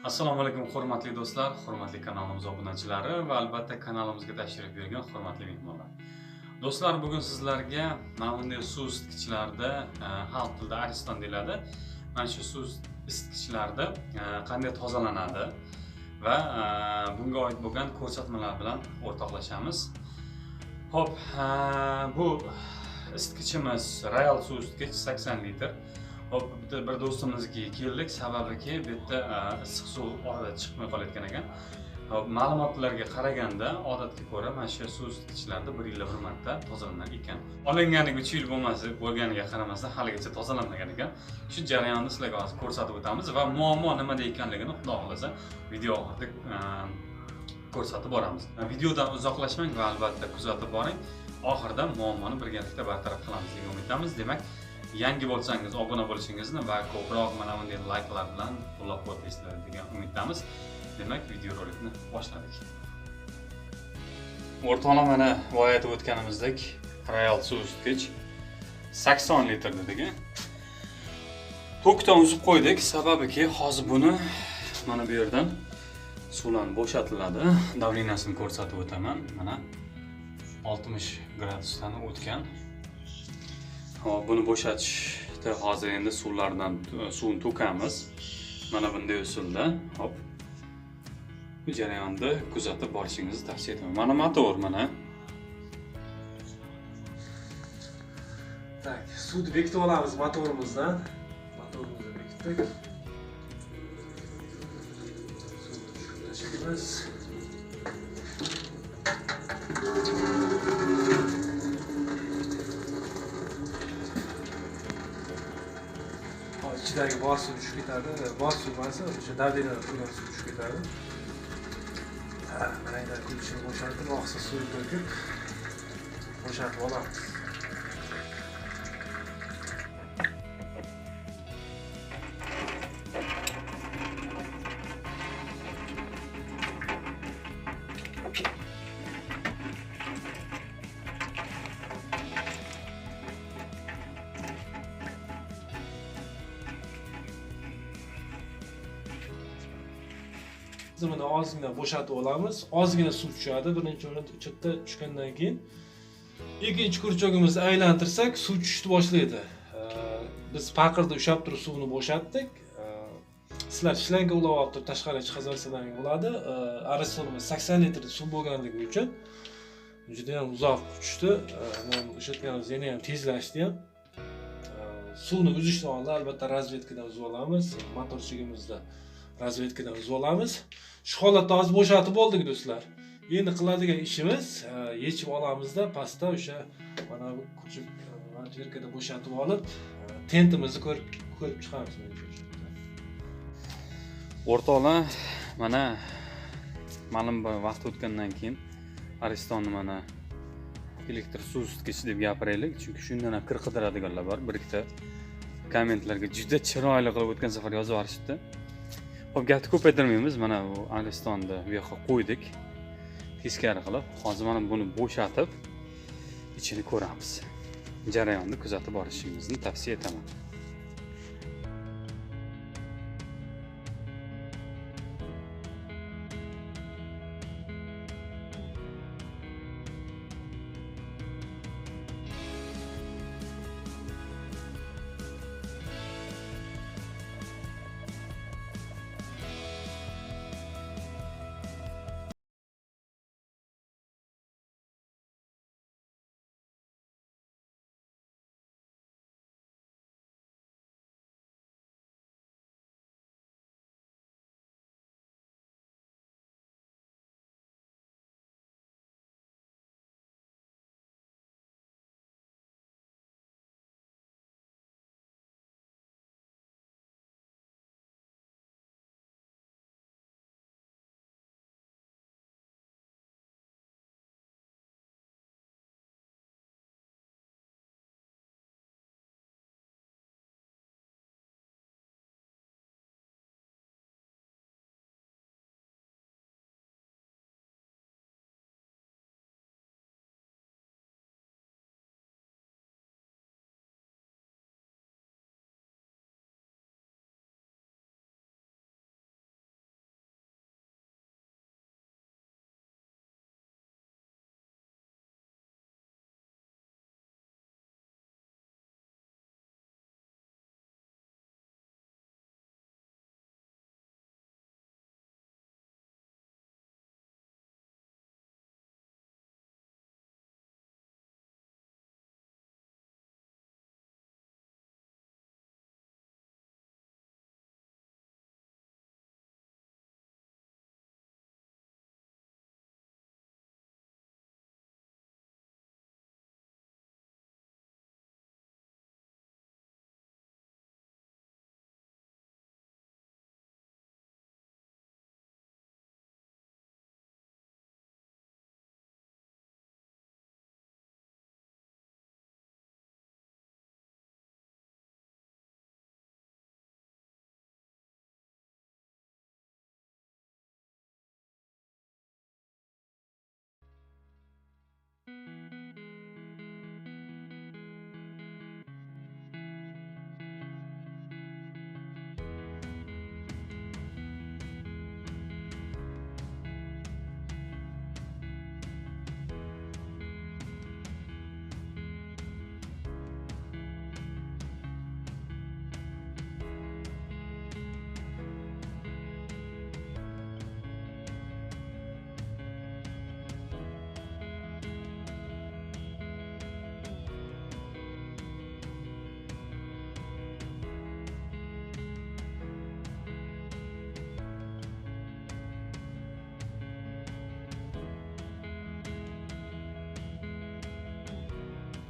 Assalomu alaykum hurmatli do'stlar, hurmatli kanalimiz obunachilari va albatta kanalimizga tashrif buyurgan hurmatli mehmonlar. Do'stlar, bugun sizlarga mana bunday suv isitgichlarda xalq tilida ariston deyiladi. Mana shu suv isitgichlarda qanday tozalanadi va bunga oid bo'lgan ko'rsatmalar bilan o'rtoqlashamiz. Xo'p, bu isitgichimiz Royal suv isitgich 80 litr. Hop, bir do'stimizga keldik, sababiki bu yerda issiq suv odat chiqmay qolayotgan ekan. Hop, ma'lumotlarga qaraganda odatga ko'ra mana shu suv isitgichlarda 1 yilda bir marta tozalanar ekan. Olinganiga 3 yil bo'lganiga qaramasdan haligacha tozalanmagan ekan. Shu jarayonni sizlarga hozir ko'rsatib o'tamiz va muammo nimada ekanligini Xudo xolasa video oxirida ko'rsatib boramiz. Videodan uzoqlashmang va albatta kuzatib boring. Oxirida muammoni birgalikda bartaraf qilamiz degan umiddamiz. Demak, yangi bo'lsangiz obuna bo'lishingizni va ko'proq mana bunday layklar bilan qo'llab-quvvatlaysizlar degan umiddamiz. Demak, video rolikni boshladik. O'rtoqlar, mana aytib o'tganimizdek, Royal suv isitgich 80 litr dedik. Tokdan uzib qo'ydik, sababiki hozir buni mana bu yerdan suvlarni bo'shatiladi. Davleniyasini ko'rsatib o'taman. Mana 60 gradusdan o'tgan. Hop, buni bo'shatishda hozir endi suvni to'kamiz. Mana bunday usulda. Hop. Bu jarayonni kuzatib borishingizni tavsiya etaman. Mana motor mana. Tak, suvni bekitib olamiz motorimizdan. Motorimizni bekitdik. Suvni tashlaymiz. İçidagi bor suv tushib ketadi. Bor suv emas, o'sha davleniyada turgan suv tushib ketadi. Mana endi kulchini bo'shatib, oqsa suv to'kib bo'shatib olamiz. Buni ozgina bo'shatib olamiz. Ozgina suv tushadi. Birinchi o'rinda ichida tushgandan keyin ikkinchi kurchogimizni aylantirsak, suv tushishni boshlaydi. Biz paqirda ushlab turib suvni bo'shatdik. Sizlar shlanka ulab olib turib tashqariga chiqazolsalaring bo'ladi. Aristonimiz 80 litr suv bo'lganligi uchun juda ham uzoq tushdi. O'shatganimiz yana ham tezlashdi ham. Suvni uzishdan oldin albatta razvedkadan uzib olamiz. Motorchigimizda razvedkadan uzib olamiz. Shu holatda hozir bo'shatib oldik do'stlar. Endi qiladigan ishimiz yechib olamizda pastda o'sha mana bu kuchuk atverkada bo'shatib olib, tentimizni ko'rib chiqamiz. O'rtoqlar, mana ma'lum bir vaqt o'tgandan keyin Aristonni mana elektr suv isitgich deb gapiraylik, chunki shundan ham kir qidiradiganlar bor. Bir ikkita kommentlarga juda chiroyli qilib o'tgan safar yozib yuborishdi. Hop, gapni ko'paytirmaymiz. Mana bu Aristonni bu yoqqa qo'ydik. Teskari qilib, hozir mana buni bo'shatib, ichini ko'ramiz. Jarayonni kuzatib borishingizni tavsiya etaman.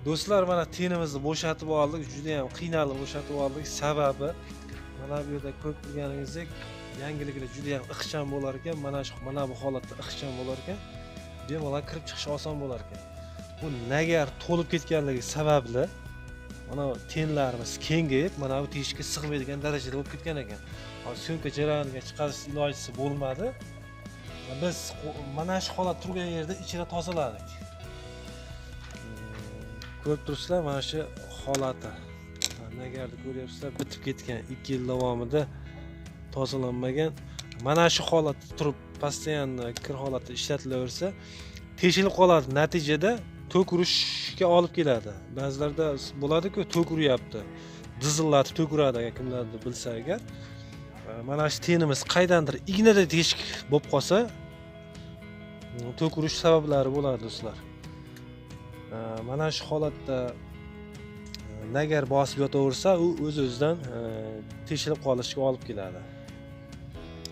Do'stlar, mana tenimizni bo'shatib oldik. Juda ham qiynalib bo'shatib oldik. Sababi mana bu yerda ko'rib turganingizdek, yangiliklar juda ham ixcham bo'lar ekan. Mana bu holatda ixcham bo'lar ekan. Bemalol kirib chiqish oson bo'lar ekan. Bu nagar to'lib ketganligi sababli mana tenlarimiz kengayib, mana bu teshikka sig'maydigan darajada bo'lib ketgan ekan. Hozir syomka jarayoniga chiqarish ilojisi bo'lmadi. Biz mana shu holat turgan yerda ichida tozaladik. Ko'rib turibsizlar, mana shu holati. Nagarni ko'ryapsizlar, bitib ketgan 2 yil davomida tozalanmagan. Mana shu holatda turib, постоянно kir holatda ishlatilaversa, teshilib qoladi. Natijada tok urishga olib keladi. Ba'zilarda bo'ladi-ku, tok uryapti. Dizillatib tok uradi, agar kimlardir bilsa agar. Mana shu tenimiz qaydandir ignada teshik bo'lib qolsa, tok urish sabablari bo'ladi, do'stlar. Mana shu holatda nagar bosib yotaversa, u o'z-o'zidan teshilib qolishga olib keladi.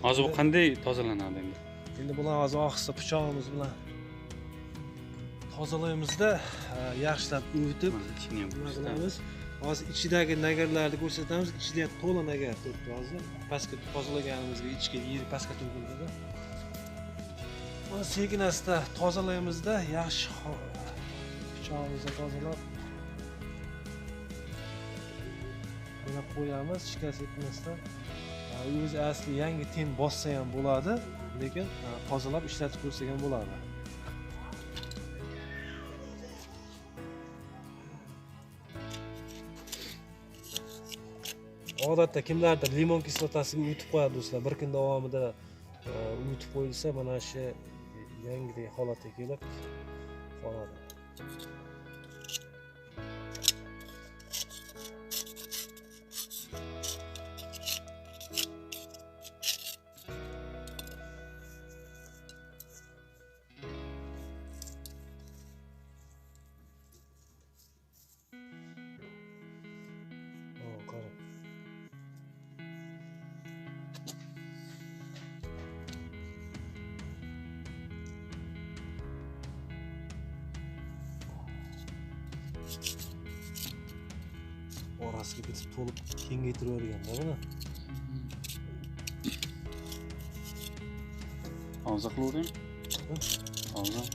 Hozir bu qanday tozalanadi endi? Endi bularni hozir ohista pichog'imiz bilan tozalaymiz-da, yaxshilab o'tib nima qilamiz? Hozir ichidagi nagarlarni ko'rsatamiz. Ichida ham to'la nagar turibdi hozir. Pastga tozalaganimizga ichga yeri pastga to'kildi-da. Mana sekin-asta tozalaymiz-da, yaxshi pichog'imizni tozalab buni qo'yamiz, shikast etmasdan. O'zi asli yangi ten bossa ham bo'ladi, lekin tozalab ishlatib ko'rsak ham bo'ladi. Odatda kimlardir limon kislotasiga o'tib qo'yadi, do'stlar. Bir kun davomida o'tib qo'yilsa, mana shu yangidek holatga kelib qoladi. Orasiga bitib to'lib kengaytirib o'rganda buni. Hozir qilavering. Hozir.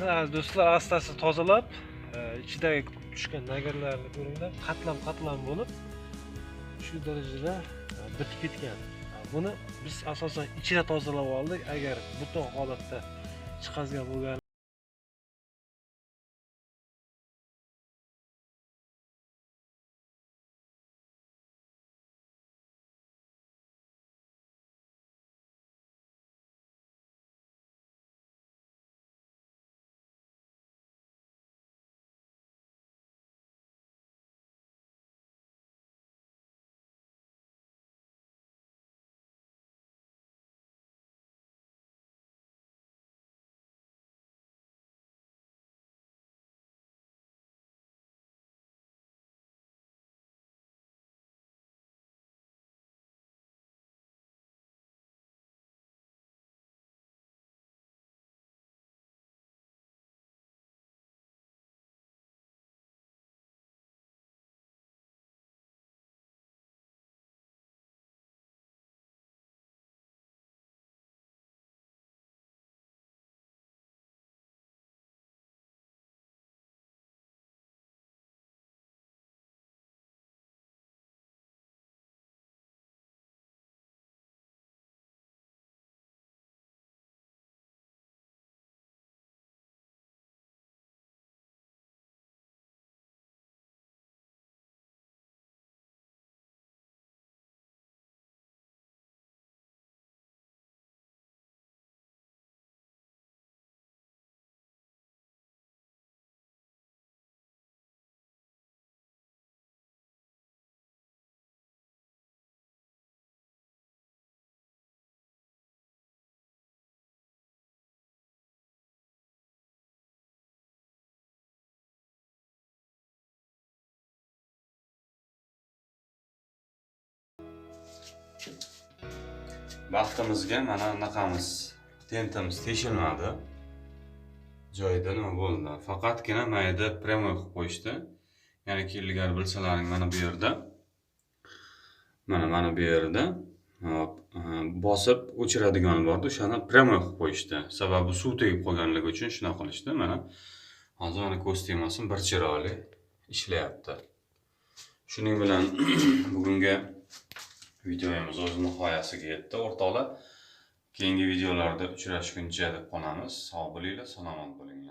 Mana do'stlar, asta-asta tozalab, ichidagi tushgan nagarlarni ko'ringlar, qatlam bo'lib shu darajada bitib ketgan. Buni biz asosan ichida tozalab oldik. Agar butun holatda chiqazgan bo'lgan Baxtimizga mana anaqamiz tentamiz teshilmadi. Joyida nima bo'ldi? Faqatgina mayda pryamoy qilib qo'yishdi. Ya'ni ki ilgari bilsalaring mana bu yerda mana bu yerda bosib o'chiradigan bordi, o'shani pryamoy qilib qo'yishdi. Sababi suv tegib qolganligi uchun shuna qilishdi. Mana hozir mana ko'z tegmasin, bir chiroyli ishlayapti. Shuning bilan bugungi videomiz o'z nihoyasiga yetdi, o'rtoqlar. Keyingi videolarda uchrashguncha deb qolamiz. Sog' bo'linglar, salomat bo'ling.